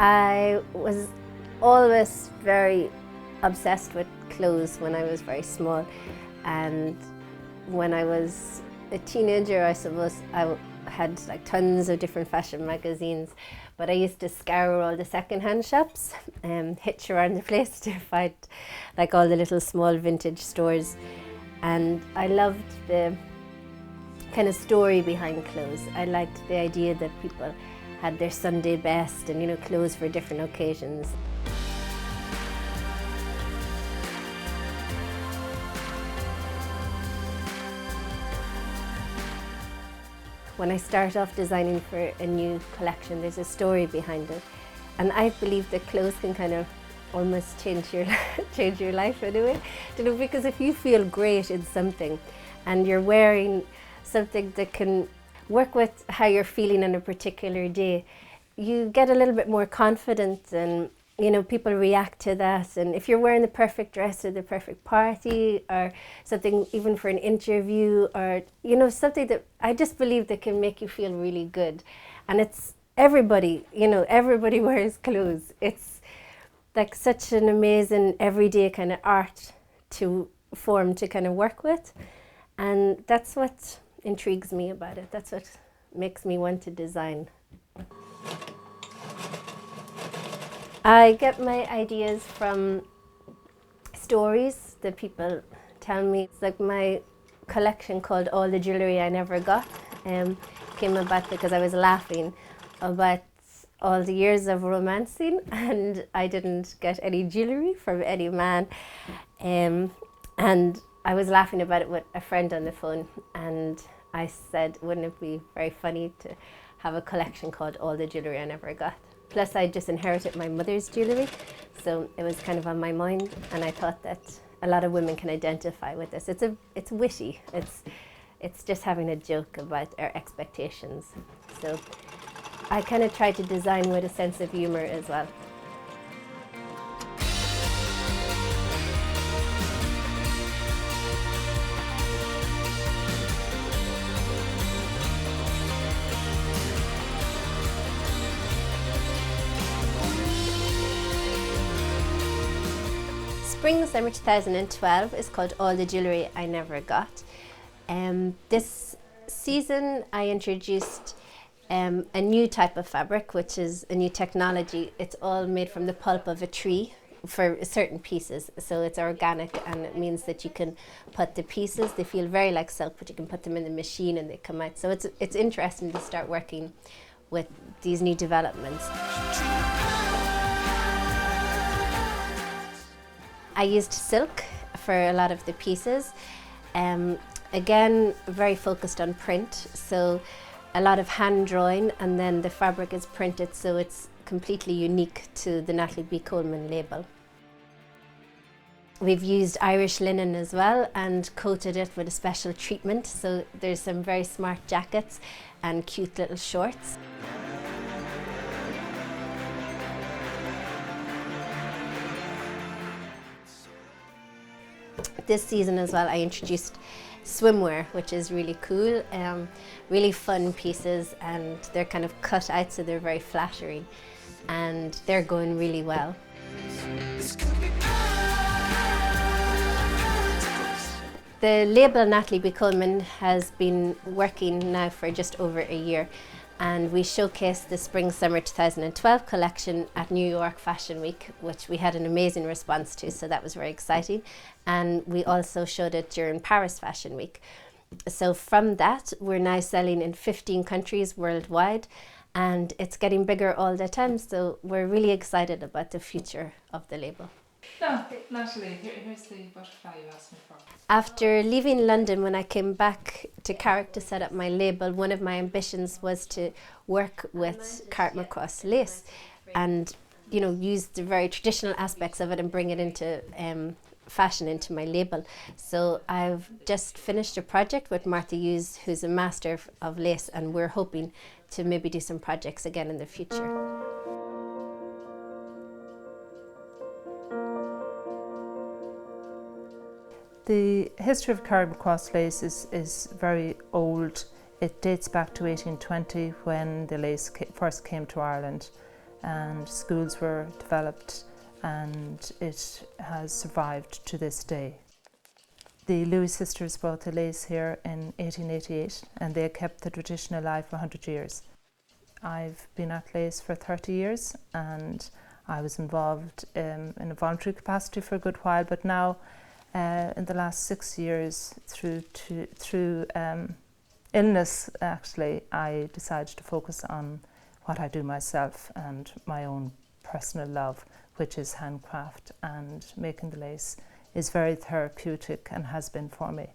I was always very obsessed with clothes when I was very small, and when I was a teenager, I suppose I had like tons of different fashion magazines, but I used to scour all the second-hand shops and hitch around the place to find like all the little small vintage stores, and I loved the kind of story behind clothes. I liked the idea that people had their Sunday best and, you know, clothes for different occasions. When I start off designing for a new collection, there's a story behind it, and I believe that clothes can kind of almost change your life in a way. You know, because if you feel great in something, and you're wearing something that can work with how you're feeling on a particular day, you get a little bit more confident, and you know, people react to that. And if you're wearing the perfect dress or the perfect party or something, even for an interview, or you know, something that I just believe that can make you feel really good. And it's everybody, you know, everybody wears clothes. It's like such an amazing everyday kind of art to form to kind of work with, and that's what intrigues me about it. That's what makes me want to design. I get my ideas from stories that people tell me. It's like my collection called All the Jewellery I Never Got came about because I was laughing about all the years of romancing and I didn't get any jewellery from any man. And I was laughing about it with a friend on the phone, and I said, wouldn't it be very funny to have a collection called All the Jewellery I Never Got? Plus I just inherited my mother's jewellery, so it was kind of on my mind, and I thought that a lot of women can identify with this. It's witty, it's just having a joke about our expectations. So I kind of try to design with a sense of humour as well. Spring Summer 2012 is called All the Jewellery I Never Got. This season I introduced a new type of fabric, which is a new technology. It's all made from the pulp of a tree for certain pieces, so it's organic, and it means that you can put the pieces, they feel very like silk, but you can put them in the machine and they come out. So it's interesting to start working with these new developments. I used silk for a lot of the pieces. Again, very focused on print, so a lot of hand drawing, and then the fabric is printed, so it's completely unique to the Natalie B. Coleman label. We've used Irish linen as well and coated it with a special treatment, so there's some very smart jackets and cute little shorts. This season as well I introduced swimwear, which is really cool, really fun pieces, and they're kind of cut out so they're very flattering, and they're going really well. The label Natalie B. Coleman has been working now for just over a year, and we showcased the Spring Summer 2012 collection at New York Fashion Week, which we had an amazing response to, so that was very exciting. And we also showed it during Paris Fashion Week. So from that, we're now selling in 15 countries worldwide, and it's getting bigger all the time, so we're really excited about the future of the label. No, Natalie, here's the butterfly you asked me for. After leaving London, when I came back to Carrick to set up my label, one of my ambitions was to work with Carrick lace and, you know, use the very traditional aspects of it and bring it into fashion into my label. So I've just finished a project with Martha Hughes, who's a master of lace, and we're hoping to maybe do some projects again in the future. The history of Carrick lace is very old. It dates back to 1820 when the lace first came to Ireland. and schools were developed, and it has survived to this day. The Lewis sisters brought the lace here in 1888, and they kept the tradition alive for 100 years. I've been at lace for 30 years, and I was involved in a voluntary capacity for a good while, but now in the last 6 years, through illness actually, I decided to focus on what I do myself and my own personal love, which is handcraft, and making the lace is very therapeutic and has been for me.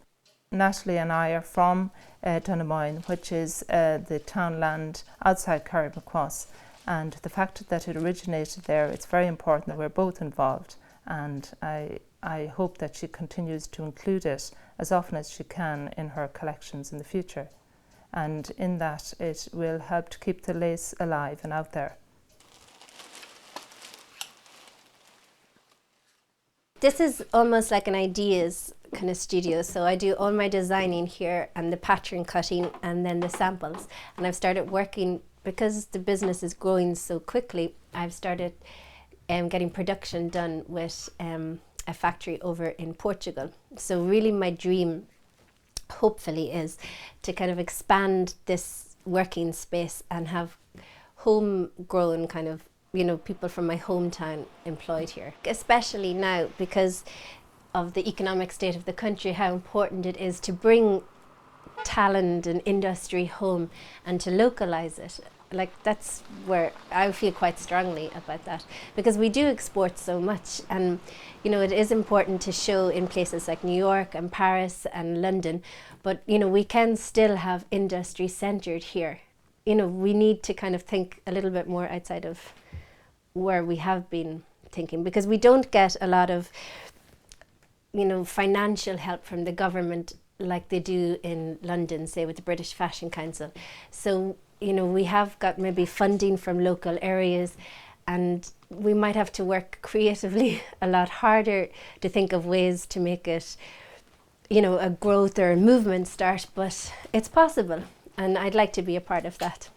Natalie and I are from Donaghmoyne, which is the townland outside Carrickmacross, and the fact that it originated there, it's very important that we're both involved, and I hope that she continues to include it as often as she can in her collections in the future, and in that it will help to keep the lace alive and out there. This is almost like an ideas kind of studio, so I do all my designing here and the pattern cutting and then the samples, and I've started working, because the business is growing so quickly, I've started getting production done with a factory over in Portugal. So really my dream hopefully is to kind of expand this working space and have homegrown kind of, you know, people from my hometown employed here, especially now because of the economic state of the country, how important it is to bring talent and industry home and to localize it. Like, that's where I feel quite strongly about that, because we do export so much, and you know, it is important to show in places like New York and Paris and London, but you know, we can still have industry centered here. You know, we need to kind of think a little bit more outside of where we have been thinking, because we don't get a lot of, you know, financial help from the government like they do in London, say with the British Fashion Council. So, you know, we have got maybe funding from local areas, and we might have to work creatively a lot harder to think of ways to make it, you know, a growth or a movement start, but it's possible, and I'd like to be a part of that.